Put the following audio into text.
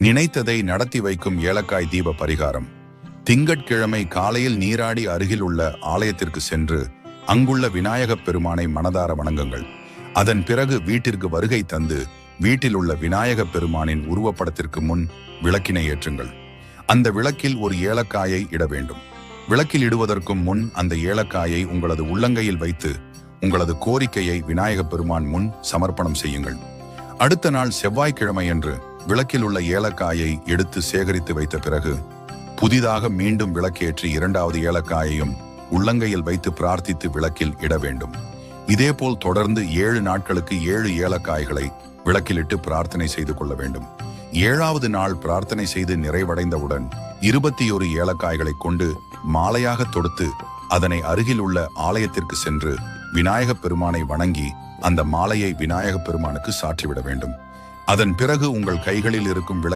நினைத்ததை நடத்தி வைக்கும் ஏலக்காய் தீப பரிகாரம். திங்கட்கிழமை காலையில் நீராடி அருகில் உள்ள ஆலயத்திற்கு சென்று அங்குள்ள விநாயகப் பெருமானை மனதார வணங்குங்கள். அதன் பிறகு வீட்டிற்கு வருகை தந்து வீட்டில் உள்ள விநாயகப் பெருமானின் உருவப்படத்திற்கு முன் விளக்கினை ஏற்றுங்கள். அந்த விளக்கில் ஒரு ஏலக்காயை இட வேண்டும். விளக்கில் இடுவதற்கும் முன் அந்த ஏலக்காயை உங்களது உள்ளங்கையில் வைத்து உங்களது கோரிக்கையை விநாயகப் பெருமான் முன் சமர்ப்பணம் செய்யுங்கள். அடுத்த நாள் செவ்வாய்க்கிழமையன்று விளக்கில் உள்ள ஏலக்காயை எடுத்து சேகரித்து வைத்த பிறகு புதிதாக மீண்டும் விளக்கேற்றி இரண்டாவது ஏலக்காயையும் உள்ளங்கையில் வைத்து பிரார்த்தித்து விளக்கில் இட வேண்டும். இதேபோல் தொடர்ந்து 7 நாட்களுக்கு 7 ஏலக்காய்களை விளக்கிலிட்டு பிரார்த்தனை செய்து கொள்ள வேண்டும். 7வது நாள் பிரார்த்தனை செய்து நிறைவடைந்தவுடன் 21 ஏலக்காய்களை கொண்டு மாலையாக தொடுத்து அதனை அருகில் உள்ள ஆலயத்திற்கு சென்று விநாயகப் பெருமானை வணங்கி அந்த மாலையை விநாயகப் பெருமானுக்கு சாற்றிவிட வேண்டும். அதன் பிறகு உங்கள் கைகளில் இருக்கும்